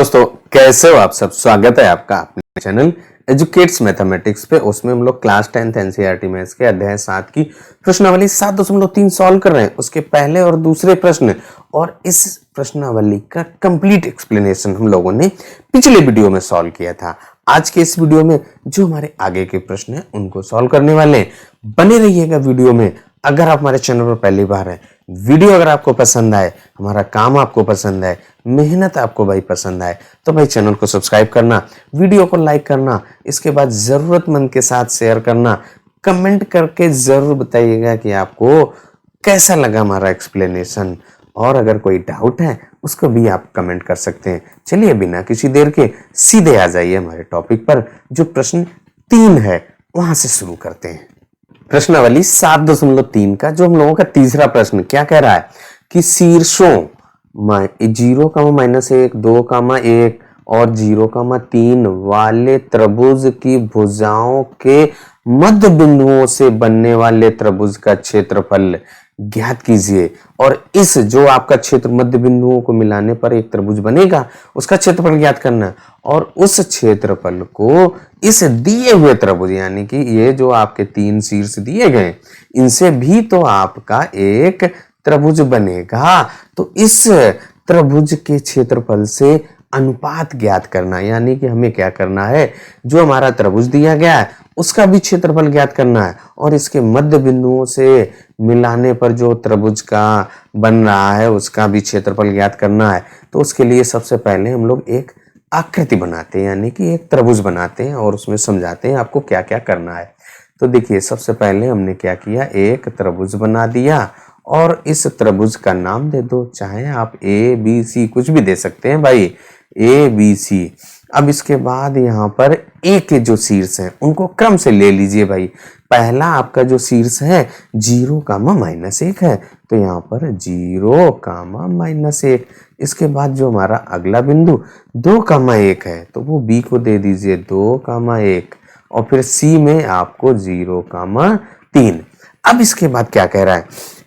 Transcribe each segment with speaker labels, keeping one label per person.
Speaker 1: दोस्तों कैसे हो आप सब। स्वागत है आपका अपने चैनल एजुकेट्स मैथमेटिक्स पे। उसमें हम लोग क्लास 10th एनसीईआरटी मैथ्स के अध्याय 7 की प्रश्नावली 7.3 सॉल्व कर रहे हैं। उसके पहले और दूसरे प्रश्न और इस प्रश्नावली का कंप्लीट एक्सप्लेनेशन हम लोगों ने पिछले वीडियो में सॉल्व किया था। आज के इस वीडियो में जो हमारे आगे के प्रश्न हैं उनको सॉल्व करने वाले हैं। बने रहिएगा वीडियो में। अगर आप हमारे चैनल पर पहली बार हैं, वीडियो अगर आपको पसंद आए, हमारा काम आपको पसंद आए, मेहनत आपको भाई पसंद आए, तो भाई चैनल को सब्सक्राइब करना, वीडियो को लाइक करना, इसके बाद जरूरतमंद के साथ शेयर करना, कमेंट करके जरूर बताइएगा कि आपको कैसा लगा हमारा एक्सप्लेनेशन। और अगर कोई डाउट है उसको भी आप कमेंट कर सकते हैं। चलिए बिना किसी देर के सीधे आ जाइए हमारे टॉपिक पर। जो प्रश्न 3 है वहां से शुरू करते हैं। प्रश्नावली 7.3 का जो हम लोगों का तीसरा प्रश्न क्या कह रहा है कि शीर्षों 0,-1, 2,1 और 0,3 वाले त्रिभुज की भुजाओं के मध्य बिंदुओं से बनने वाले त्रिभुज का क्षेत्रफल ज्ञात कीजिए। और इस जो आपका क्षेत्र मध्य बिंदुओं को मिलाने पर एक त्रिभुज बनेगा, उसका क्षेत्रफल ज्ञात करना है। और उस क्षेत्रफल को इस दिए हुए त्रिभुज, यानी कि ये जो आपके 3 शीर्ष दिए गए, इनसे भी तो आपका एक त्रिभुज बनेगा। तो इस त्रिभुज के क्षेत्रफल से अनुपात ज्ञात करना, यानी कि हमें क्या करना है, जो हमारा त्रिभुज दिया गया है उसका भी क्षेत्रफल ज्ञात करना है और इसके मध्य बिंदुओं से मिलाने पर जो त्रिभुज का बन रहा है उसका भी क्षेत्रफल ज्ञात करना है। तो उसके लिए सबसे पहले हम लोग एक आकृति बनाते हैं, यानी कि एक त्रिभुज बनाते हैं और उसमें समझाते हैं आपको क्या क्या करना है। तो देखिए सबसे पहले हमने क्या किया, एक त्रिभुज बना दिया और इस त्रिभुज का नाम दे दो, चाहे आप ए बी सी कुछ भी दे सकते हैं भाई, ए बी सी। अब इसके बाद यहाँ पर ए के जो शीर्ष हैं उनको क्रम से ले लीजिए भाई। पहला आपका जो शीर्ष है 0,-1 है, तो यहाँ पर 0,-1। इसके बाद जो हमारा अगला बिंदु 2,1 है तो वो बी को दे दीजिए 2,1 और फिर सी में आपको 0,3। अब इसके बाद क्या कह रहा है,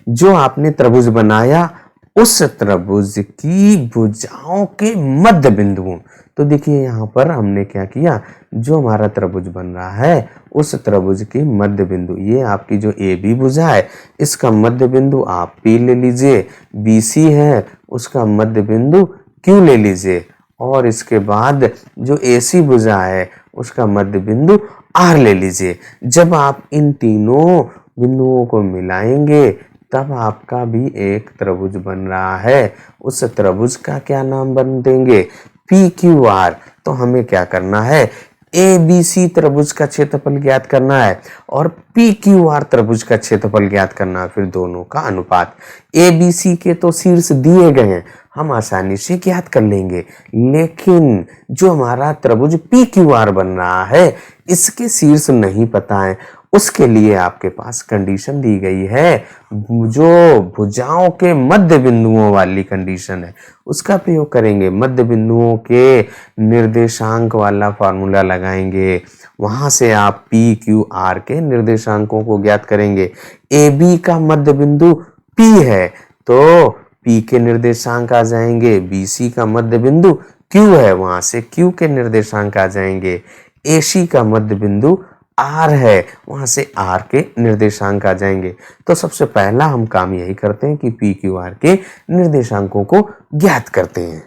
Speaker 1: जो आपने त्रिभुज बनाया उस त्रिभुज की भुजाओं के मध्य बिंदुओं। तो देखिए यहाँ पर हमने क्या किया, जो हमारा त्रिभुज बन रहा है उस त्रिभुज के मध्य बिंदु, ये आपकी जो ए बी भुजा है इसका मध्य बिंदु आप पी ले लीजिए, बी सी है उसका मध्य बिंदु क्यू ले लीजिए, और इसके बाद जो ए सी भुजा है उसका मध्य बिंदु आर ले लीजिए। जब आप इन तीनों बिंदुओं को मिलाएंगे तब आपका भी एक त्रिभुज बन रहा है। उस त्रिभुज का क्या नाम बन देंगे, पी क्यू आर। तो हमें क्या करना है, ए बी सी त्रिभुज का क्षेत्रफल ज्ञात करना है और पी क्यू आर त्रिभुज का क्षेत्रफल ज्ञात करना है, फिर दोनों का अनुपात। ए बी सी के तो शीर्ष दिए गए हैं, हम आसानी से ज्ञात कर लेंगे, लेकिन जो हमारा त्रिभुज पी क्यू आर बन रहा है इसके शीर्ष नहीं पता है। उसके लिए आपके पास कंडीशन दी गई है, जो भुजाओं के मध्य बिंदुओं वाली कंडीशन है उसका प्रयोग करेंगे। मध्य बिंदुओं के निर्देशांक वाला फॉर्मूला लगाएंगे, वहां से आप पी क्यू आर के निर्देशांकों को ज्ञात करेंगे। ए बी का मध्य बिंदु पी है तो पी के निर्देशांक आ जाएंगे, बी सी का मध्य बिंदु क्यू है वहां से क्यू के निर्देशांक आ जाएंगे, ए सी का मध्य बिंदु आर है वहां से आर के निर्देशांक आ जाएंगे। तो सबसे पहला हम काम यही करते हैं कि पी क्यू आर के निर्देशांकों को ज्ञात करते हैं।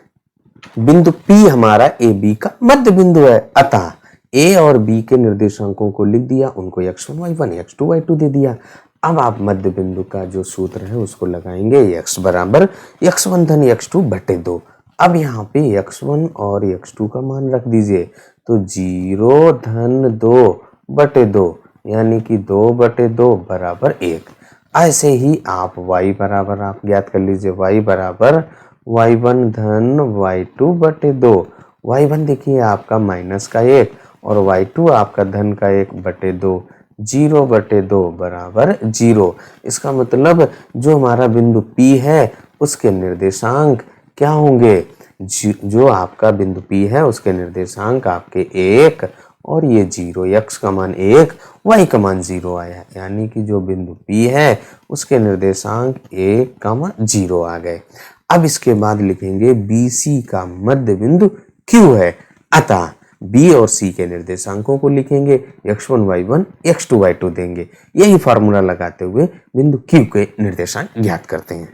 Speaker 1: बिंदु पी हमारा ए बी का मध्य बिंदु है, अतः ए और बी के निर्देशांकों को लिख दिया, उनको x1 y1 x2 y2 दे दिया। अब आप मध्य बिंदु का जो सूत्र है उसको लगाएंगे, x बराबर x1 धन x2 बटे 2। अब यहाँ पे x1 और x2 का मान रख दीजिए, तो 0 धन 2 बटे 2 यानी कि 2 बटे 2 बराबर 1। ऐसे ही आप y बराबर आप ज्ञात कर लीजिए, y बराबर y1 धन y2 बटे 2। y1 देखिए आपका माइनस का 1 और y2 आपका धन का 1 बटे 2, 0 बटे 2 बराबर 0। इसका मतलब जो हमारा बिंदु P है उसके निर्देशांक क्या होंगे, जो आपका बिंदु P है उसके निर्देशांक आपके 1 और ये 0, x का मान 1 y का मान 0 आया, यानी कि जो बिंदु P है उसके निर्देशांक 1, 0 आ गए। अब इसके बाद लिखेंगे BC का मध्य बिंदु क्यू है, अतः बी और सी के निर्देशांकों को लिखेंगे, x1 y1 x2 y2 देंगे। यही फॉर्मूला लगाते हुए बिंदु क्यू के निर्देशांक ज्ञात करते हैं।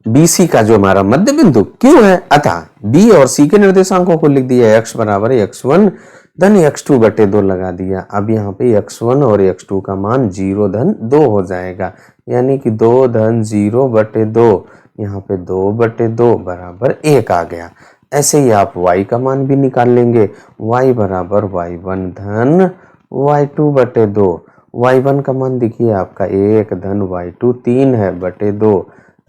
Speaker 1: बी सी का जो हमारा मध्य बिंदु क्यू है, अतः बी और सी के निर्देशांकों को लिख दिया, x बराबर x1 धन x2 बटे 2 लगा दिया। अब यहाँ पे x1 और x2 का मान 0 धन 2 हो जाएगा, यानी कि 2 धन 0 बटे 2, यहाँ पे 2 बटे 2 बराबर 1 आ गया। ऐसे ही आप y का मान भी निकाल लेंगे, y बराबर y1 धन y2 बटे 2। y1 का मान देखिए आपका 1 धन y2 3 है बटे 2,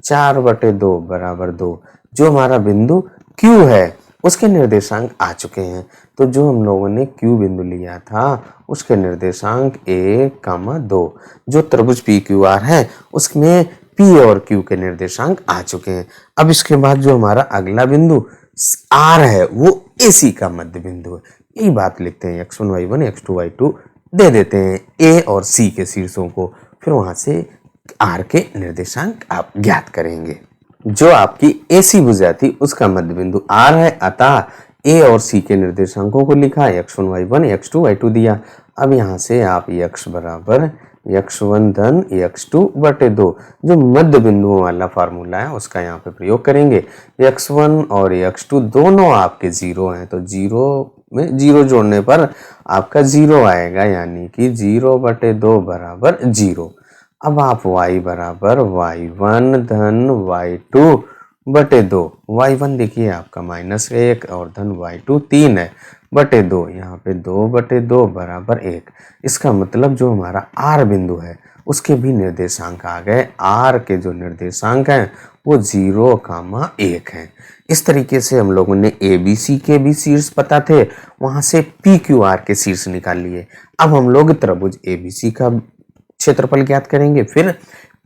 Speaker 1: 4 बटे 2 बराबर 2। जो हमारा बिंदु Q है उसके निर्देशांक आ चुके हैं। तो जो हम लोगों ने Q बिंदु लिया था उसके निर्देशांक 1, 2, जो त्रिभुज PQR है उसमें P और Q के निर्देशांक आ चुके हैं। अब इसके बाद जो हमारा अगला बिंदु R है वो AC का मध्य बिंदु है। यही बात लिखते हैं, x1 y1 x2 y2 दे देते हैं A और C के शीर्षों को, फिर वहां से R के निर्देशांक आप ज्ञात करेंगे। जो आपकी AC भुजा थी उसका मध्य बिंदु R है, अतः A और C के निर्देशांकों को लिखा, x1 y1 x2 y2 दिया। अब यहाँ से आप x बराबर x1 धन x2 बटे 2, जो मध्य बिंदुओं वाला फार्मूला है उसका यहाँ पे प्रयोग करेंगे। x1 और x2 दोनों आपके 0 हैं, तो 0 में 0 जोड़ने पर आपका 0 आएगा, यानी कि 0 बटे 2 बराबर 0। अब आप y बराबर y1 धन y2 बटे 2, y1 देखिए आपका -1 और धन y2 3 है बटे 2, यहाँ पे 2 बटे 2 बराबर 1। इसका मतलब जो हमारा R बिंदु है उसके भी निर्देशांक आ गए। R के जो निर्देशांक हैं वो 0, 1 हैं। इस तरीके से हम लोगों ने ABC के भी शीर्ष पता थे, वहां से PQR के शीर्ष निकाल लिए। अब हम लोग त्रिभुज ABC का क्षेत्रफल ज्ञात करेंगे, फिर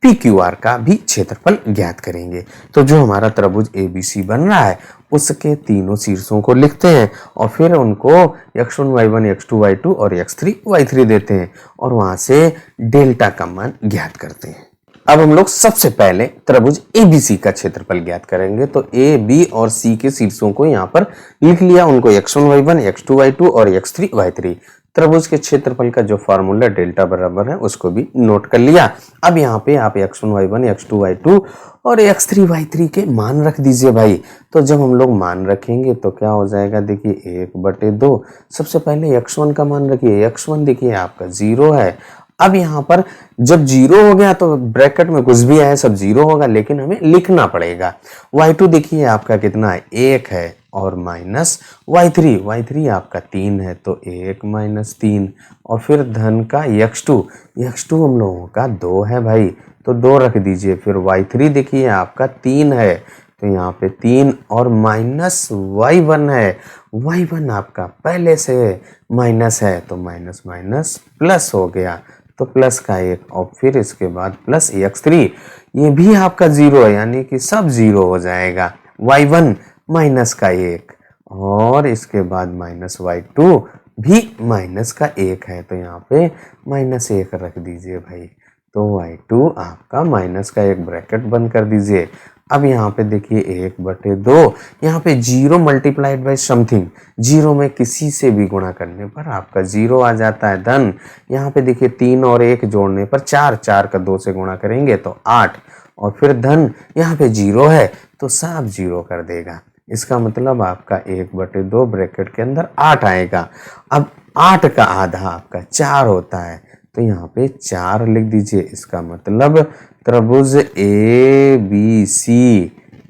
Speaker 1: PQR का भी क्षेत्रफल ज्ञात करेंगे। तो जो हमारा त्रिभुज ABC बन रहा है उसके तीनों शीर्षों को लिखते हैं और फिर उनको x1 y1 x2 y2 और x3 y3 देते हैं और वहां से डेल्टा का मान ज्ञात करते हैं। अब हम लोग सबसे पहले त्रिभुज ABC का क्षेत्रफल ज्ञात करेंगे। तो A, B और C के शीर्षों को यहाँ पर लिख लिया, उनको x1 y1 x2 y2 और x3 y3। त्रिभुज के क्षेत्रफल का जो फॉर्मूला डेल्टा बराबर है उसको भी नोट कर लिया। अब यहाँ पे आप x1 y1 x2 y2 और x3 y3 के मान रख दीजिए भाई। तो जब हम लोग मान रखेंगे तो क्या हो जाएगा, देखिए 1 बटे 2। सबसे पहले x1 का मान रखिए, x1 देखिए आपका 0 है। अब यहाँ पर जब 0 हो गया तो ब्रैकेट में कुछ भी आए सब 0 होगा, लेकिन हमें लिखना पड़ेगा। y2 देखिए आपका कितना है, 1 है और माइनस y3 आपका 3 है, तो 1 माइनस 3 और फिर धन का x2 हम लोगों का 2 है भाई, तो 2 रख दीजिए। फिर y3 देखिए आपका 3 है, तो यहाँ पे 3 और माइनस y1 है। y1 आपका पहले से माइनस है तो माइनस माइनस प्लस हो गया, तो प्लस का 1 और फिर इसके बाद प्लस x3, ये भी आपका 0 है, यानी कि सब 0 हो जाएगा। y1 माइनस का 1 और इसके बाद माइनस y2 भी माइनस का 1 है, तो यहाँ पे -1 रख दीजिए भाई। तो y2 आपका माइनस का 1 ब्रैकेट बंद कर दीजिए। अब यहाँ पे देखिए 1 बटे 2, यहाँ पे 0 मल्टीप्लाइड बाई समथिंग, 0 में किसी से भी गुणा करने पर आपका 0 आ जाता है। धन यहाँ पे देखिए 3 और 1 जोड़ने पर 4 का 2 से गुणा करेंगे तो 8 और फिर धन यहाँ पे 0 है तो सब 0 कर देगा। इसका मतलब आपका 1 बटे 2 ब्रैकेट के अंदर 8 आएगा। अब 8 का आधा आपका 4 होता है, तो यहाँ पे 4 लिख दीजिए। इसका मतलब त्रिभुज ABC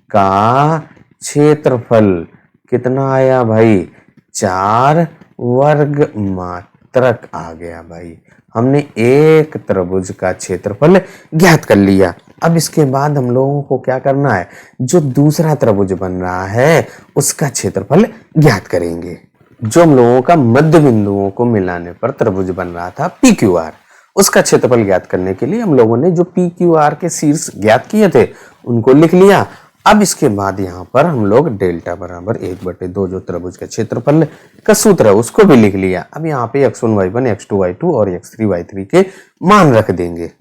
Speaker 1: का क्षेत्रफल कितना आया भाई, 4 वर्ग मात्रक आ गया भाई। हमने एक त्रिभुज का क्षेत्रफल ज्ञात कर लिया। अब इसके बाद हम लोगों को क्या करना है, जो दूसरा त्रिभुज बन रहा है उसका क्षेत्रफल ज्ञात करेंगे। जो हम लोगों का मध्य बिंदुओं को मिलाने पर त्रिभुज बन रहा था PQR, उसका क्षेत्रफल ज्ञात करने के लिए हम लोगों ने जो PQR के शीर्ष ज्ञात किए थे उनको लिख लिया। अब इसके बाद यहाँ पर हम लोग डेल्टा बराबर 1 बटे 2 जो त्रिभुज का क्षेत्रफल का सूत्र है उसको भी लिख लिया। अब यहाँ पे x1 y1 x2 y2 और x3 y3 के मान रख देंगे।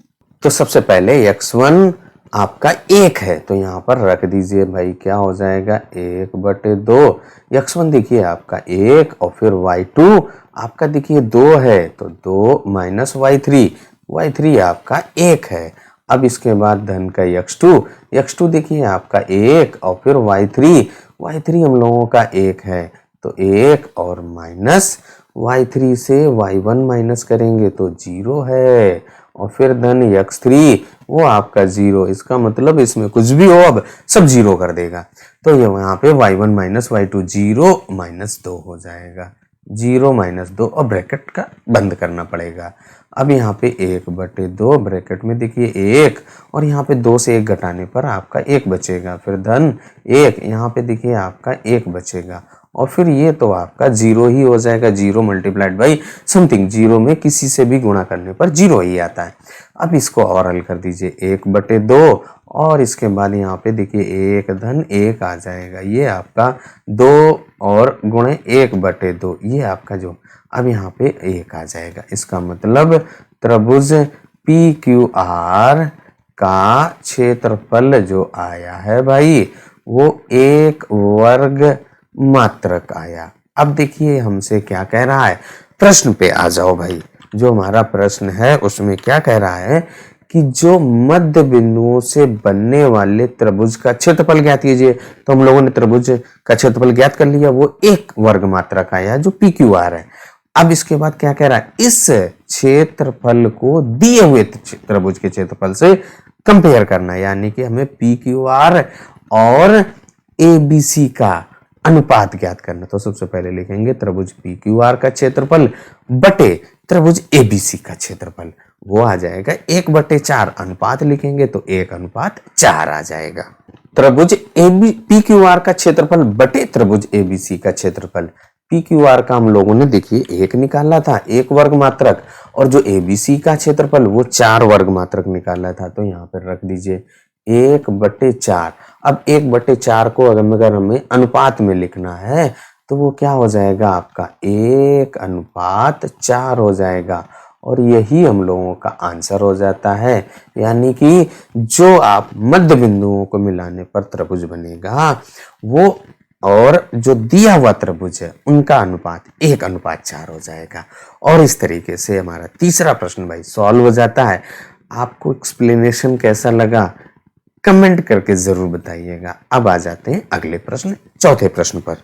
Speaker 1: तो सबसे पहले x1 आपका 1 है, तो यहाँ पर रख दीजिए भाई, क्या हो जाएगा 1/2। x1 देखिए आपका 1 और फिर y2 आपका देखिए 2 है, तो 2 माइनस y3 आपका 1 है। अब इसके बाद धन का x2 देखिए आपका 1 और फिर y3 हम लोगों का 1 है, तो 1 और माइनस y3 से y1 माइनस करेंगे तो 0 है, और फिर धन x3 वो आपका 0। इसका मतलब इसमें कुछ भी हो अब सब 0 कर देगा, तो ये यहाँ पे y1 माइनस y2 0 माइनस 2 हो जाएगा, 0 माइनस 2, और ब्रैकेट का बंद करना पड़ेगा। अब यहाँ पे 1/2 ब्रैकेट में देखिए 1, और यहाँ पे 2 से 1 घटाने पर आपका 1 बचेगा, फिर धन 1, यहाँ पे देखिए आपका 1 बचेगा, और फिर ये तो आपका 0 ही हो जाएगा, 0 मल्टीप्लाइड बाई समथिंग, 0 में किसी से भी गुणा करने पर 0 ही आता है। अब इसको और हल कर दीजिए, 1/2, और इसके बाद यहाँ पे देखिए 1 धन 1 आ जाएगा, ये आपका 2 और गुणे 1/2, ये आपका जो अब यहाँ पे 1 आ जाएगा। इसका मतलब त्रिभुज PQR का क्षेत्रफल जो आया है भाई वो 1 वर्ग मात्रक आया। अब देखिए हमसे क्या कह रहा है, प्रश्न पे आ जाओ भाई। जो हमारा प्रश्न है उसमें क्या कह रहा है कि जो मध्य बिंदुओं से बनने वाले त्रिभुज का क्षेत्रफल ज्ञात कीजिए। तो हम लोगों ने त्रिभुज का क्षेत्रफल ज्ञात कर लिया, वो 1 वर्ग मात्रक आया जो PQR है। अब इसके बाद क्या कह रहा है, इस क्षेत्रफल को दिए हुए त्रिभुज के क्षेत्रफल से कंपेयर करना है, यानी कि हमें PQR और ABC का अनुपात ज्ञात करना। तो सबसे पहले लिखेंगे त्रिभुज PQR का क्षेत्रफल बटे त्रिभुज ABC का क्षेत्रफल, वो आ जाएगा 1/4। अनुपात लिखेंगे तो 1/4 आ जाएगा। त्रिभुज PQR का क्षेत्रफल बटे त्रिभुज ABC का क्षेत्रफल। PQR का हम लोगों ने देखिए 1 निकाला था, 1 वर्ग मात्रक, और जो ABC का क्षेत्रफल वो 4 वर्ग मात्रक निकाला था, तो यहाँ पर रख दीजिए 1/4। अब 1/4 को अगर हमें अनुपात में लिखना है तो वो क्या हो जाएगा आपका 1/4 हो जाएगा, और यही हम लोगों का आंसर हो जाता है। यानी कि जो आप मध्य बिंदुओं को मिलाने पर त्रिभुज बनेगा वो और जो दिया हुआ त्रिभुज है उनका अनुपात 1/4 हो जाएगा। और इस तरीके से हमारा तीसरा प्रश्न भाई सॉल्व हो जाता है। आपको एक्सप्लेनेशन कैसा लगा कमेंट करके जरूर बताइएगा। अब आ जाते हैं अगले प्रश्न, चौथे प्रश्न पर।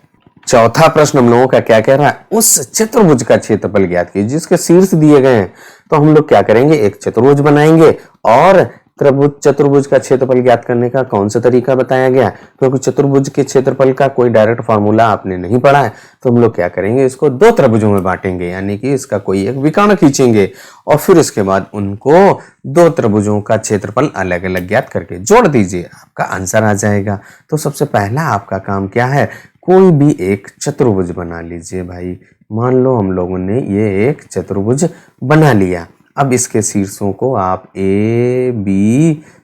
Speaker 1: चौथा प्रश्न हम लोगों का क्या कह रहा है, उस चतुर्भुज का क्षेत्रफल ज्ञात कीजिए जिसके शीर्ष दिए गए हैं। तो हम लोग क्या करेंगे, एक चतुर्भुज बनाएंगे, और त्रिभुज चतुर्भुज का क्षेत्रफल ज्ञात करने का कौन सा तरीका बताया गया, क्योंकि चतुर्भुज के क्षेत्रफल का कोई डायरेक्ट फार्मूला आपने नहीं पढ़ा है। तो हम लोग क्या करेंगे, इसको 2 त्रिभुजों में बांटेंगे, यानी कि इसका कोई एक विकर्ण खींचेंगे, और फिर इसके बाद उनको 2 त्रिभुजों का क्षेत्रफल अलग अलग ज्ञात करके जोड़ दीजिए, आपका आंसर आ जाएगा। तो सबसे पहला आपका काम क्या है, कोई भी एक चतुर्भुज बना लीजिए भाई। मान लो हम लोगों ने ये एक चतुर्भुज बना लिया। अब इसके शीर्षों को आप A, B,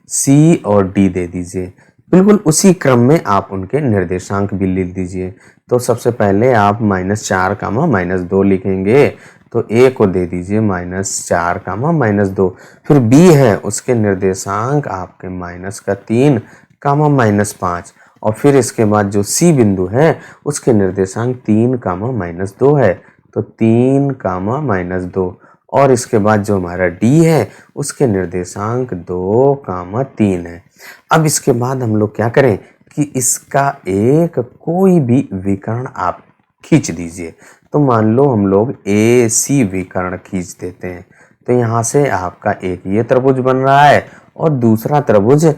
Speaker 1: C और D दे दीजिए। बिल्कुल उसी क्रम में आप उनके निर्देशांक भी लिख दीजिए। तो सबसे पहले आप -4, -2 लिखेंगे, तो A को दे दीजिए -4, -2। फिर B है, उसके निर्देशांक आपके -3, -5, और फिर इसके बाद जो C बिंदु है उसके निर्देशांक 3, -2 है, तो 3, -2, और इसके बाद जो हमारा D है उसके निर्देशांक 2, 3 है। अब इसके बाद हम लोग क्या करें कि इसका एक कोई भी विकर्ण आप खींच दीजिए। तो मान लो हम लोग AC विकर्ण खींच देते हैं, तो यहाँ से आपका एक ये त्रिभुज बन रहा है और दूसरा त्रिभुज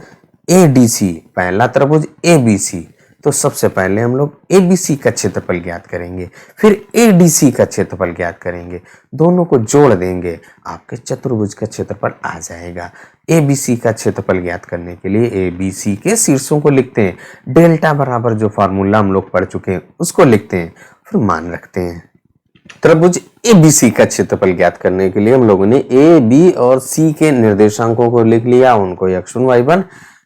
Speaker 1: ADC, पहला त्रिभुज ABC। तो सबसे पहले हम लोग ABC का क्षेत्रफल ज्ञात करेंगे, फिर ADC का क्षेत्रफल ज्ञात करेंगे, दोनों को जोड़ देंगे, आपके चतुर्भुज का क्षेत्रफल आ जाएगा। ABC का क्षेत्रफल ज्ञात करने के लिए ABC के शीर्षों को लिखते हैं, डेल्टा बराबर जो फार्मूला हम लोग पढ़ चुके हैं उसको लिखते हैं, फिर मान रखते हैं। त्रिभुज ABC का क्षेत्रफल ज्ञात करने के लिए हम लोगों ने A, B और C के निर्देशांकों को लिख लिया, उनको x1, y1,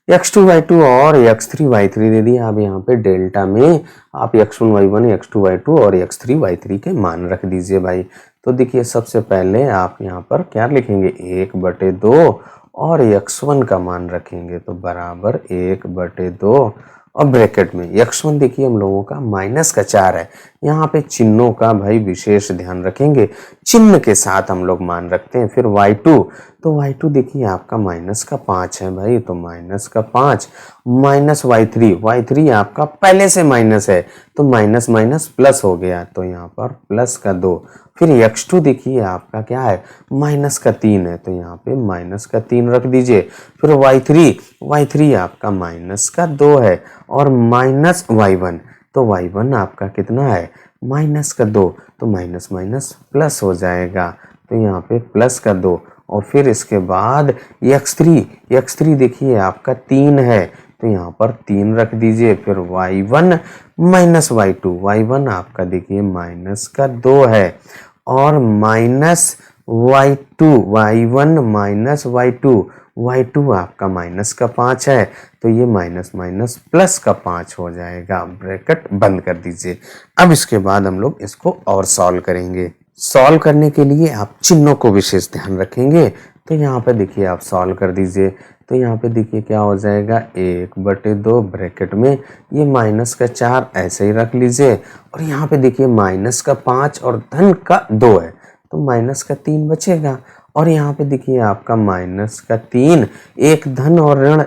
Speaker 1: x2, y2 और x3, y3 दे दिया। अब यहाँ पे डेल्टा में आप x1, y1, x2, y2 और x3, y3 के मान रख दीजिए भाई। तो देखिए सबसे पहले आप यहाँ पर क्या लिखेंगे, 1/2, और x1 का मान रखेंगे तो बराबर 1/2 और ब्रैकेट में x1 देखिए हम लोगों का -4 है। यहाँ पे चिन्हों का भाई विशेष ध्यान रखेंगे, चिन्ह के साथ हम लोग मान रखते हैं। फिर y2, तो y2 देखिए आपका -5 है भाई, तो -5 माइनस y3 आपका पहले से माइनस है तो माइनस माइनस प्लस हो गया, तो यहाँ पर +2। फिर x2 देखिए आपका क्या है, -3 है, तो यहाँ पे -3 रख दीजिए। फिर y3 आपका -2 है और -y1, तो y1 आपका कितना है, -2, तो माइनस माइनस प्लस हो जाएगा, तो यहाँ पे +2। और फिर इसके बाद x3 देखिए आपका 3 है, तो यहाँ पर 3 रख दीजिए। फिर y1 y1 आपका देखिए -2 है और -y2 y2 आपका -5 है, तो ये माइनस माइनस +5 हो जाएगा। ब्रैकेट बंद कर दीजिए। अब इसके बाद हम लोग इसको और सॉल्व करेंगे। सॉल्व करने के लिए आप चिन्हों को विशेष ध्यान रखेंगे, तो यहाँ पे देखिए आप सॉल्व कर दीजिए। तो यहाँ पे देखिए क्या हो जाएगा, 1/2 ब्रैकेट में ये -4 ऐसे ही रख लीजिए और यहाँ पे देखिए -5 और धन का 2 है, तो -3 बचेगा। और यहाँ पे देखिए आपका -3, एक धन और ऋण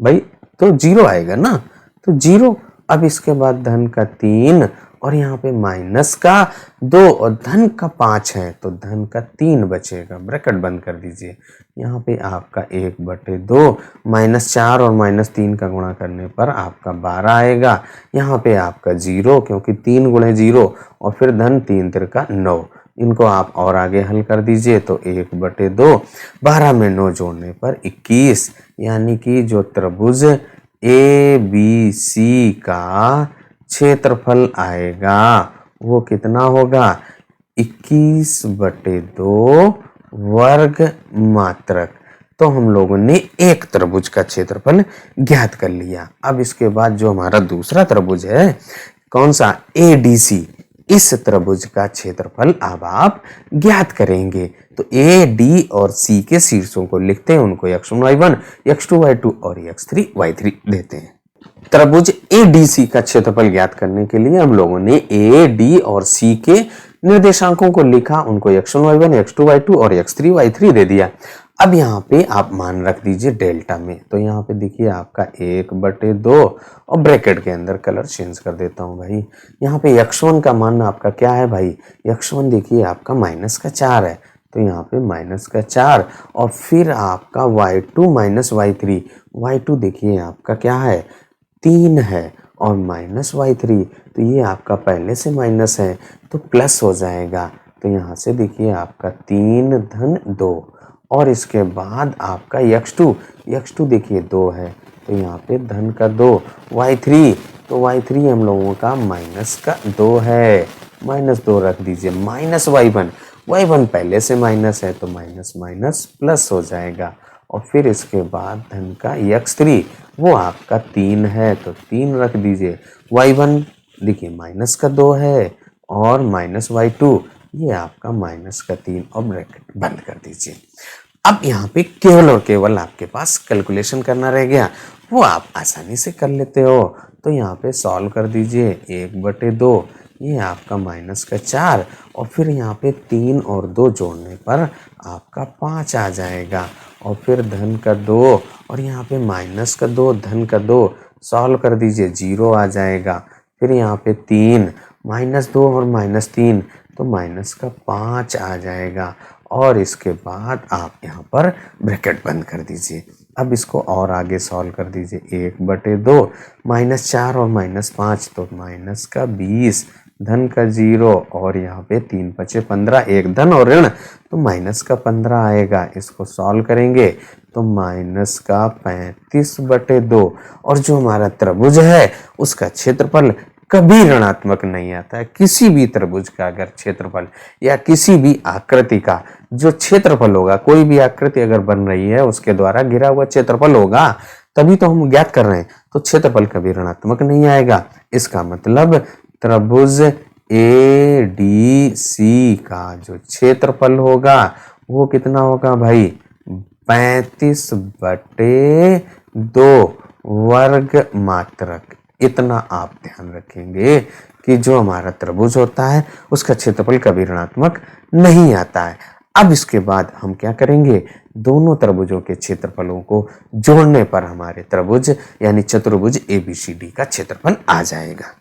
Speaker 1: भाई तो 0 आएगा ना, तो 0। अब इसके बाद धन का 3 और यहाँ पे -2 और धन का 5 है, तो धन का 3 बचेगा। ब्रैकेट बंद कर दीजिए। यहाँ पे आपका 1/2 -4 और -3 का गुणा करने पर आपका 12 आएगा। यहाँ पे आपका 0, क्योंकि 3 × 0 और फिर धन 3 तिरका 9। इनको आप और आगे हल कर दीजिए, तो 1/2, 12 में 9 जोड़ने पर 21, यानी कि जो त्रिभुज ABC का क्षेत्रफल आएगा वो कितना होगा, 21/2 वर्ग मात्रक। तो हम लोगों ने एक त्रिभुज का क्षेत्रफल ज्ञात कर लिया। अब इसके बाद जो हमारा दूसरा त्रिभुज है, कौन सा, ADC, इस त्रिभुज का क्षेत्रफल अब आप ज्ञात करेंगे। तो AD और C के शीर्षों को लिखते हैं, उनको x1 y1, x2 y2 और x3 y3 देते हैं। त्रिभुज ADC का क्षेत्रफल ज्ञात करने के लिए हम लोगों ने AD और C के निर्देशांकों को लिखा, उनको x1 y1, x2 y2 और x3 y3 दे दिया। अब यहाँ पे आप मान रख दीजिए डेल्टा में, तो यहाँ पे देखिए आपका 1/2 और ब्रैकेट के अंदर कलर चेंज कर देता हूँ भाई। यहाँ पे x1 का मान आपका क्या है भाई, x1 देखिए आपका -4 है, तो यहाँ पे -4 और फिर आपका y2 y2 देखिए आपका क्या है, 3 है और -y3, तो ये आपका पहले से माइनस है तो प्लस हो जाएगा। तो यहाँ से देखिए आपका 3 धन 2 और इसके बाद आपका x2 देखिए 2 है, तो यहाँ पे धन का 2, y3, तो y3 हम लोगों का -2 है, -2 रख दीजिए। y1 पहले से माइनस है तो माइनस माइनस प्लस हो जाएगा। और फिर इसके बाद धन का x3, वो आपका 3 है तो 3 रख दीजिए। y1 देखिए -2 है और -y2 ये आपका -3 और ब्रैकेट बंद कर दीजिए। अब यहाँ पे केवल और केवल आपके पास कैलकुलेशन करना रह गया, वो आप आसानी से कर लेते हो। तो यहाँ पे सॉल्व कर दीजिए, 1/2 ये आपका -4 और फिर यहाँ पे 3 और 2 जोड़ने पर आपका 5 आ जाएगा। और फिर धन का 2 और यहाँ पे -2 धन का 2 सॉल्व कर दीजिए, 0 आ जाएगा। फिर यहाँ पे 3 -2 और -3 तो -5 आ जाएगा। और इसके बाद आप यहाँ पर ब्रैकेट बंद कर दीजिए। अब इसको और आगे सॉल्व कर दीजिए, 1/2 -4 और -5 तो -20 धन का 0 और यहाँ पे 3 बचे 15, एक धन और ऋण तो -15 आएगा। इसको सॉल्व करेंगे तो -35/2 और जो हमारा त्रिभुज है उसका क्षेत्रफल कभी ऋणात्मक नहीं आता है। किसी भी त्रिभुज का अगर क्षेत्रफल या किसी भी आकृति का जो क्षेत्रफल होगा, कोई भी आकृति अगर बन रही है उसके द्वारा घिरा हुआ क्षेत्रफल होगा, तभी तो हम ज्ञात कर रहे हैं, तो क्षेत्रफल कभी ऋणात्मक नहीं आएगा। इसका मतलब त्रिभुज ADC का जो क्षेत्रफल होगा वो कितना होगा भाई, 35/2 वर्ग मात्रक। इतना आप ध्यान रखेंगे कि जो हमारा त्रिभुज होता है उसका क्षेत्रफल कभी ऋणात्मक नहीं आता है। अब इसके बाद हम क्या करेंगे, दोनों त्रिभुजों के क्षेत्रफलों को जोड़ने पर हमारे त्रिभुज यानी चतुर्भुज ABCD का क्षेत्रफल आ जाएगा।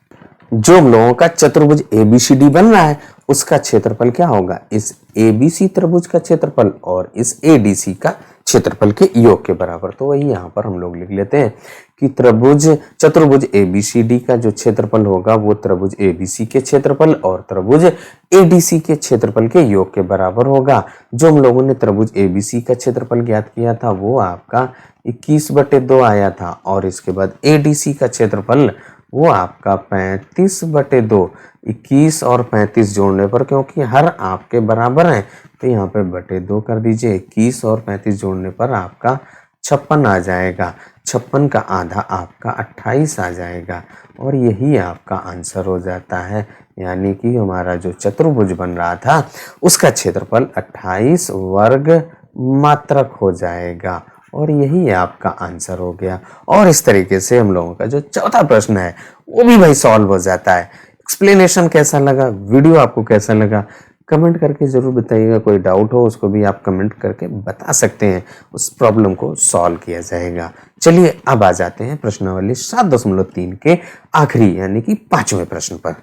Speaker 1: जो लोगों का चतुर्भुज ABCD बन रहा है उसका क्षेत्रफल क्या होगा, इस ABC त्रिभुज का क्षेत्रफल और इस ADC का क्षेत्रफल के योग के बराबर। तो वही यहाँ पर हम लोग लिख लेते हैं कि चतुर्भुज ABCD का जो क्षेत्रफल होगा वो त्रिभुज ABC के क्षेत्रफल और त्रिभुज ADC के क्षेत्रफल के योग के बराबर होगा। जो हम लोगों ने त्रिभुज ABC का क्षेत्रफल ज्ञात किया था वो आपका 21/2 आया था और इसके बाद ADC का क्षेत्रफल वो आपका 35/2। 21 और 35 जोड़ने पर, क्योंकि हर आपके बराबर हैं तो यहाँ पे बटे 2 कर दीजिए। 21 और 35 जोड़ने पर आपका 56 आ जाएगा। 56 का आधा आपका 28 आ जाएगा और यही आपका आंसर हो जाता है। यानी कि हमारा जो चतुर्भुज बन रहा था उसका क्षेत्रफल 28 वर्ग मात्रक हो जाएगा और यही आपका आंसर हो गया। और इस तरीके से हम लोगों का जो चौथा प्रश्न है वो भी भाई सॉल्व हो जाता है। एक्सप्लेनेशन कैसा लगा, वीडियो आपको कैसा लगा, कमेंट करके जरूर बताइएगा। कोई डाउट हो उसको भी आप कमेंट करके बता सकते हैं, उस प्रॉब्लम को सॉल्व किया जाएगा। चलिए अब आ जाते हैं प्रश्नावली 7.3 के आखिरी यानी कि 5वें प्रश्न पर।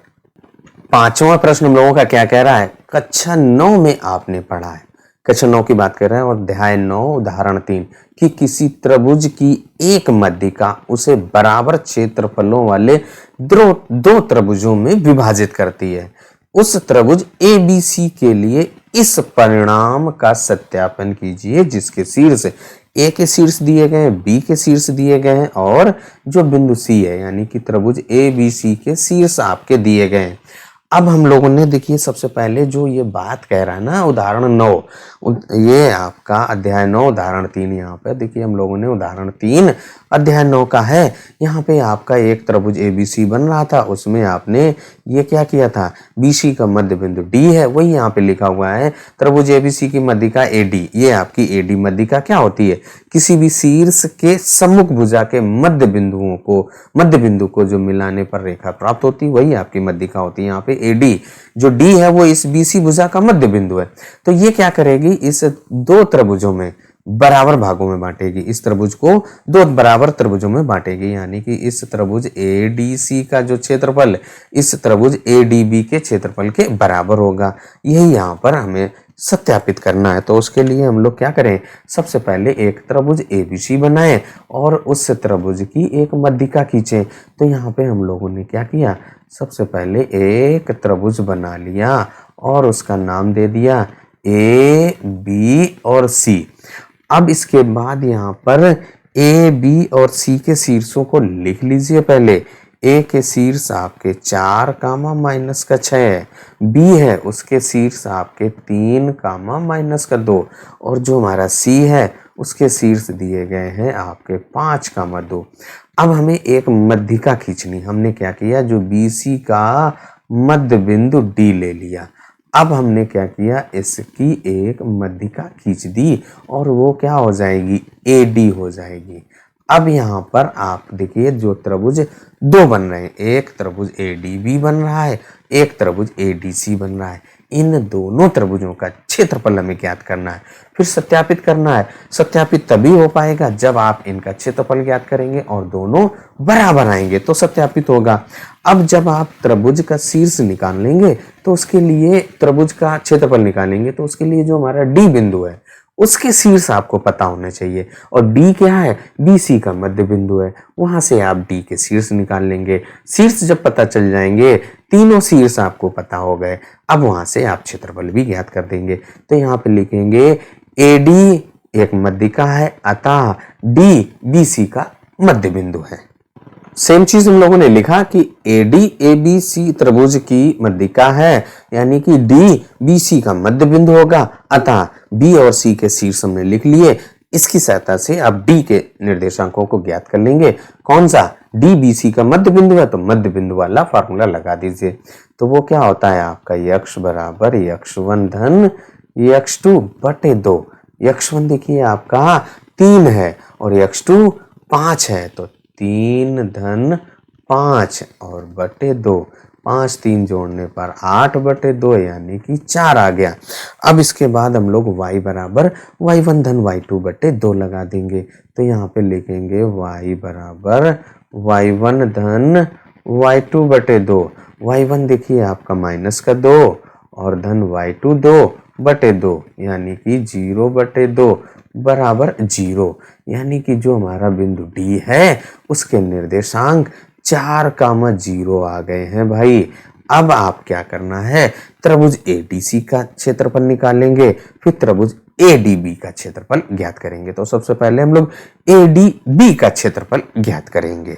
Speaker 1: 5वां प्रश्न हम लोगों का क्या कह रहा है, कक्षा 9 में आपने पढ़ा है, कक्षा 9 की बात कर रहे हैं और अध्याय 9 उदाहरण 3 कि किसी त्रिभुज की एक मध्यिका उसे बराबर क्षेत्रफलों वाले दो त्रिभुजों में विभाजित करती है। उस त्रिभुज ABC के लिए इस परिणाम का सत्यापन कीजिए जिसके शीर्ष A के शीर्ष दिए गए हैं, B के शीर्ष दिए गए हैं और जो बिंदु C है यानी कि त्रिभुज ABC के शीर्ष आपके दिए गए हैं। अब हम लोगों ने देखिए सबसे पहले जो ये बात कह रहा है ना उदाहरण 9, ये आपका अध्याय 9 उदाहरण 3, यहाँ पे देखिए हम लोगों ने उदाहरण 3 अध्याय 9 का है। यहाँ पे आपका एक त्रिभुज ABC बन रहा था, उसमें आपने ये क्या किया था, BC का मध्य बिंदु D है, वही यहाँ पे लिखा हुआ है त्रिभुज ABC की मध्यिका AD। ये आपकी AD मध्यिका क्या होती है, किसी भी शीर्ष के सम्मुख भुजा के मध्य बिंदु को जो मिलाने पर रेखा प्राप्त होती है वही आपकी मध्यिका होती है। यहाँ पे AD जो D है वो इस BC भुजा का मध्य बिंदु है। तो ये क्या करेगी, इस दो त्रिभुजों में बराबर भागों में बांटेगी, इस त्रिभुज को दो बराबर त्रिभुजों में बांटेगी। यानी कि इस त्रिभुज ADC का जो क्षेत्रफल इस त्रिभुज ADB के क्षेत्रफल के बराबर होगा। यही यहाँ पर हमें सत्यापित करना है। तो उसके लिए हम लोग क्या करें, सबसे पहले एक त्रिभुज ABC बनाएं और उस त्रिभुज की एक मध्यिका खींचें। तो यहाँ पे हम लोगों ने क्या किया, सबसे पहले एक त्रिभुज बना लिया और उसका नाम दे दिया A, B और C। अब इसके बाद यहाँ पर A, B और C के शीर्षों को लिख लीजिए। पहले A के शीर्ष आपके 4 कामा माइनस का 6 है, B है उसके शीर्ष आपके 3 कामा माइनस का 2 और जो हमारा C है उसके शीर्ष दिए गए हैं आपके 5 कामा 2। अब हमें एक मध्यिका खींचनी, हमने क्या किया, जो BC का मध्य बिंदु D ले लिया। अब हमने क्या किया, इसकी एक मध्यिका खींच दी और वो क्या हो जाएगी, AD हो जाएगी। अब यहाँ पर आप देखिए जो त्रिभुज दो बन रहे हैं, एक त्रिभुज ADB बन रहा है, एक त्रिभुज ADC बन रहा है। इन दोनों त्रिभुजों का क्षेत्रफल हमें ज्ञात करना है, फिर सत्यापित करना है। सत्यापित तभी हो पाएगा जब आप इनका क्षेत्रफल ज्ञात करेंगे और दोनों बराबर आएंगे तो सत्यापित होगा। अब जब आप त्रिभुज का शीर्ष निकाल लेंगे तो उसके लिए त्रिभुज का क्षेत्रफल निकालेंगे तो उसके लिए जो हमारा D बिंदु है उसके शीर्ष आपको पता होने चाहिए और D क्या है, BC का मध्य बिंदु है, वहां से आप D के शीर्ष निकाल लेंगे। शीर्ष जब पता चल जाएंगे, तीनों शीर्ष आपको पता हो गए, अब वहां से आप क्षेत्रफल भी ज्ञात कर देंगे। तो यहाँ पे लिखेंगे AD एक मध्यिका है अतः D BC का मध्य बिंदु है। सेम चीज हम लोगों ने लिखा कि AD ABC त्रिभुज की मध्यिका है यानी कि D BC का मध्य बिंदु होगा अतः B और C के शीर्ष हमने लिख लिए। इसकी सहायता से आप D के निर्देशांकों को ज्ञात कर लेंगे। कौन सा, D BC का मध्य बिंदु है तो मध्य बिंदु वाला फार्मूला लगा दीजिए। तो वो क्या होता है आपका, x बराबर x1 धन x2 बटे 2। x1 देखिए आपका 3 है और x2 5 है, तो 3 धन 5 और बटे 2, 5 3 जोड़ने पर 8 बटे 2 यानी कि 4 आ गया। अब इसके बाद हम लोग y बराबर y1 धन y2 बटे 2 लगा देंगे, तो यहाँ पे लिखेंगे y बराबर y1 धन y2 बटे 2। y1 देखिए आपका माइनस का 2 और धन y2 2 बटे 2 यानी कि 0 बटे 2 बराबर 0, यानी कि जो हमारा बिंदु D है उसके निर्देशांक 4,0 आ गए हैं भाई। अब आप क्या करना है, त्रिभुज ADC का क्षेत्रफल निकालेंगे, फिर त्रिभुज ADB का क्षेत्रफल ज्ञात करेंगे। तो सबसे पहले हम लोग ADB का क्षेत्रफल ज्ञात करेंगे।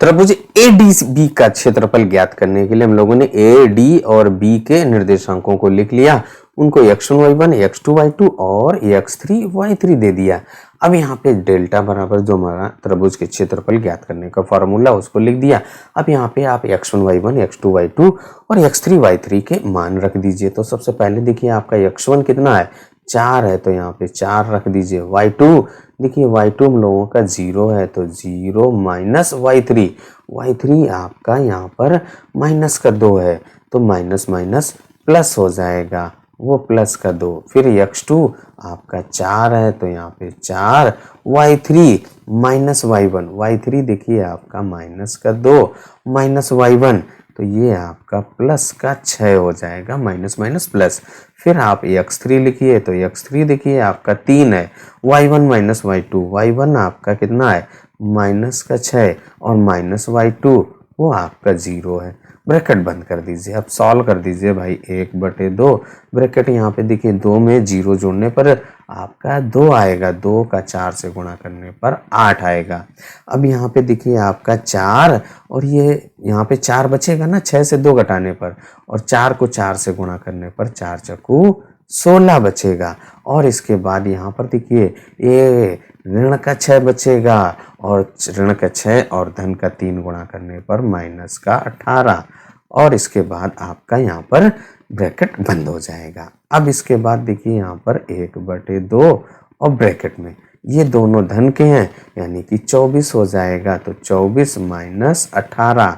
Speaker 1: त्रिभुज ADB का क्षेत्रफल ज्ञात करने के लिए हम लोगों ने AD और B के निर्देशांकों को लिख लिया, उनको x1 y1 x2 y2 और x3 y3 दे दिया। अब यहाँ पे डेल्टा बराबर जो हमारा त्रिभुज के क्षेत्रफल ज्ञात करने का फॉर्मूला उसको लिख दिया। अब यहाँ पे आप x1 y1 x2 y2 और x3 y3 के मान रख दीजिए। तो सबसे पहले देखिए आपका x1 कितना है, 4 है, तो यहाँ पे 4 रख दीजिए। y2 देखिए y2 हम लोगों का 0 है, तो 0 माइनस y3 आपका यहाँ पर माइनस का 2 है, तो माइनस माइनस प्लस हो जाएगा, वो प्लस का 2। फिर x2 आपका 4 है, तो यहाँ पे 4 y3 माइनस y3 देखिए आपका माइनस का 2 माइनस y1, तो ये आपका प्लस का 6 हो जाएगा, माइनस माइनस प्लस। फिर आप x3 लिखिए, तो x3 देखिए आपका 3 है, y1 माइनस y1 आपका कितना है, माइनस का 6 और माइनस y2 वो आपका 0 है। ब्रैकेट बंद कर दीजिए। अब सॉल्व कर दीजिए भाई, 1/2 ब्रैकेट यहाँ पे देखिए 2 में 0 जोड़ने पर आपका 2 आएगा, 2 का 4 से गुणा करने पर 8 आएगा। अब यहाँ पे देखिए आपका 4 और ये यहाँ पे 4 बचेगा ना 6 से 2 घटाने पर, और 4 को 4 से गुणा करने पर 4 चक्कू 16 बचेगा। और इसके बाद यहाँ पर देखिए ये ऋण का 6 बचेगा और ऋण का 6 और धन का 3 गुणा करने पर माइनस का 18, और इसके बाद आपका यहाँ पर ब्रैकेट बंद हो जाएगा। अब इसके बाद देखिए यहाँ पर 1/2 और ब्रैकेट में ये दोनों धन के हैं यानी कि 24 हो जाएगा, तो 24 माइनस 18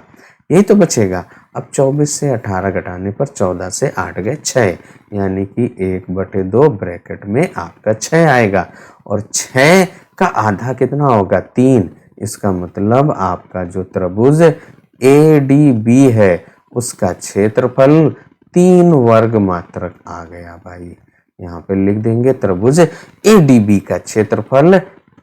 Speaker 1: यही तो बचेगा। अब 24 से 18 घटाने पर 14 से 8 गए 6, यानी कि 1/2 ब्रैकेट में आपका 6 आएगा, और 6 का आधा कितना होगा, 3। इसका मतलब आपका जो त्रिभुज ADB है उसका क्षेत्रफल 3 वर्ग मात्रक आ गया भाई। यहाँ पे लिख देंगे त्रिभुज ADB का क्षेत्रफल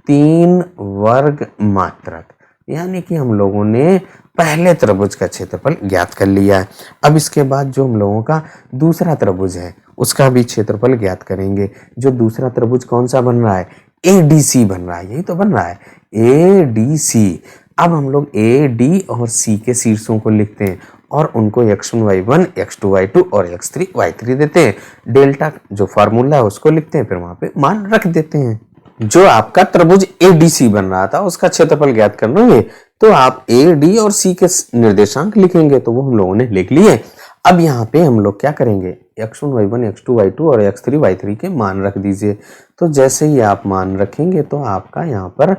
Speaker 1: 3 वर्ग मात्रक, यानी कि हम लोगों ने पहले त्रिभुज का क्षेत्रफल ज्ञात कर लिया है। अब इसके बाद जो हम लोगों का दूसरा त्रिभुज है उसका भी क्षेत्रफल ज्ञात करेंगे। जो दूसरा त्रिभुज कौन सा बन रहा है, ADC बन रहा है, यही तो बन रहा है ADC। अब हम लोग AD और C के शीर्षों को लिखते हैं और उनको x1 y1 x2 y2 और x3 y3 देते हैं। डेल्टा जो फार्मूला है उसको लिखते हैं, फिर वहां पे मान रख देते हैं। जो आपका त्रिभुज ADC बन रहा था उसका क्षेत्रफल ज्ञात करना है, तो आप AD और C के निर्देशांक लिखेंगे, तो वो हम लोगों ने लिख लिए। अब यहाँ पे हम लोग क्या करेंगे, x1 y1 x2 y2 और x3 y3 के मान रख दीजिए। तो जैसे ही आप मान रखेंगे तो आपका यहाँ पर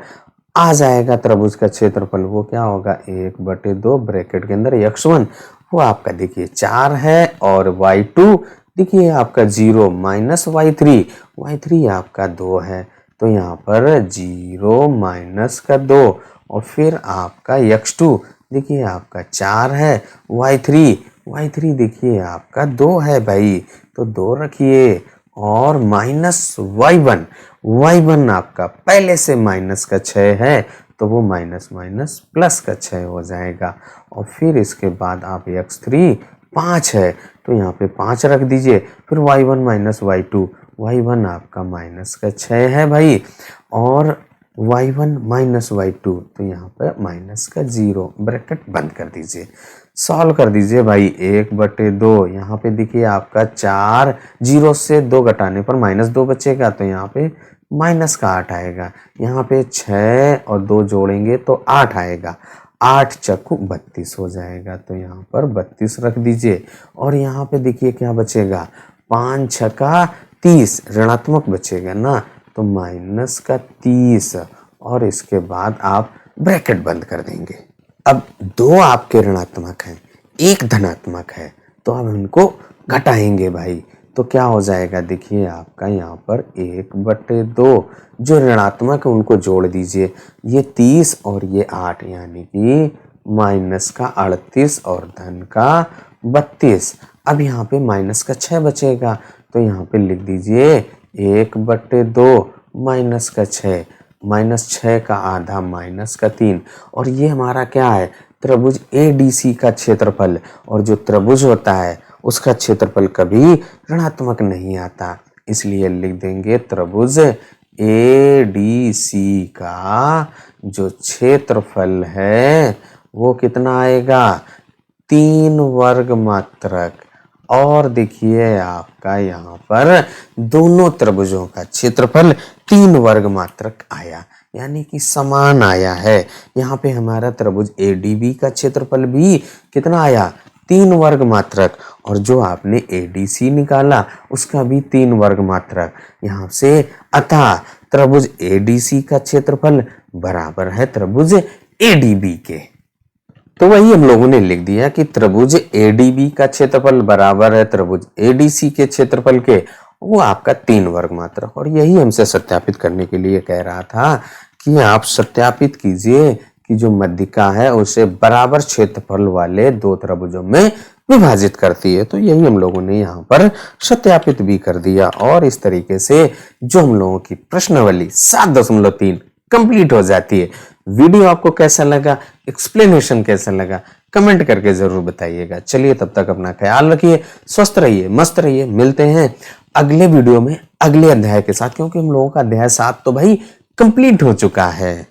Speaker 1: आ जाएगा त्रिभुज का क्षेत्रफल, वो क्या होगा 1/2 ब्रैकेट के अंदर x1 वो आपका देखिए 4 है और y2 देखिए आपका 0 माइनस y3 आपका 2 है, तो यहाँ पर 0 माइनस का 2, और फिर आपका x2 देखिए आपका 4 है, y3 देखिए आपका 2 है भाई, तो 2 रखिए, और माइनस y1 आपका पहले से माइनस का 6 है, तो वो माइनस माइनस प्लस का 6 हो जाएगा। और फिर इसके बाद आप x3 5 है, तो यहाँ पे 5 रख दीजिए। फिर y1 माइनस y1 आपका माइनस का 6 है भाई, और y1 माइनस y2 तो यहाँ पर माइनस का 0, ब्रैकेट बंद कर दीजिए। सॉल्व कर दीजिए भाई, 1/2 यहाँ पे देखिए आपका 4, 0 से 2 घटाने पर -2 बचेगा, तो यहाँ पे माइनस का 8 आएगा। यहाँ पे 6 और 2 जोड़ेंगे तो 8 आएगा, 8 चक्कू 32 हो जाएगा, तो यहाँ पर 32 रख दीजिए। और यहाँ पे देखिए क्या बचेगा, 5 छक्का 30 ऋणात्मक बचेगा ना, तो माइनस का 30 और इसके बाद आप ब्रैकेट बंद कर देंगे। अब 2 आपके ऋणात्मक हैं, 1 धनात्मक है, तो अब इनको घटाएंगे भाई। तो क्या हो जाएगा, देखिए आपका यहाँ पर 1/2 जो ऋणात्मक है उनको जोड़ दीजिए, ये 30 और ये 8 यानी कि माइनस का 38 और धन का 32। अब यहाँ पे माइनस का 6 बचेगा, तो यहाँ पे लिख दीजिए 1/2 माइनस का 6, माइनस 6 का आधा माइनस का 3। और ये हमारा क्या है, त्रिभुज ADC का क्षेत्रफल, और जो त्रिभुज होता है उसका क्षेत्रफल कभी ऋणात्मक नहीं आता, इसलिए लिख देंगे त्रिभुज ADC का जो क्षेत्रफल है वो कितना आएगा, 3 वर्ग मात्रक। और देखिए आपका यहाँ पर दोनों त्रिभुजों का क्षेत्रफल 3 वर्ग मात्रक आया, यानी कि समान आया है। यहाँ पे हमारा त्रिभुज ADB का क्षेत्रफल भी कितना आया, 3 वर्ग मात्रक, और जो आपने ADC निकाला उसका भी 3 वर्ग मात्रक। यहाँ से अतः त्रिभुज ADC का क्षेत्रफल बराबर है त्रिभुज ADB के। तो वही हम लोगों ने लिख दिया कि त्रिभुज ADB का क्षेत्रफल बराबर है त्रिभुज ADC के क्षेत्रफल के, वो आपका 3 वर्ग मात्रक। और यही हमसे सत्यापित करने के लिए कह रहा था कि आप सत्यापित कीजिए कि जो मध्यिका है उसे बराबर क्षेत्रफल वाले 2 त्रिभुजों में विभाजित करती है। तो यही हम लोगों ने यहाँ पर सत्यापित भी कर दिया, और इस तरीके से जो हम लोगों की प्रश्नावली 7.3 कंप्लीट हो जाती है। वीडियो आपको कैसा लगा, एक्सप्लेनेशन कैसा लगा, कमेंट करके जरूर बताइएगा। चलिए तब तक अपना ख्याल रखिए, स्वस्थ रहिए, मस्त रहिए। मिलते हैं अगले वीडियो में अगले अध्याय के साथ, क्योंकि हम लोगों का अध्याय 7 तो भाई कंप्लीट हो चुका है।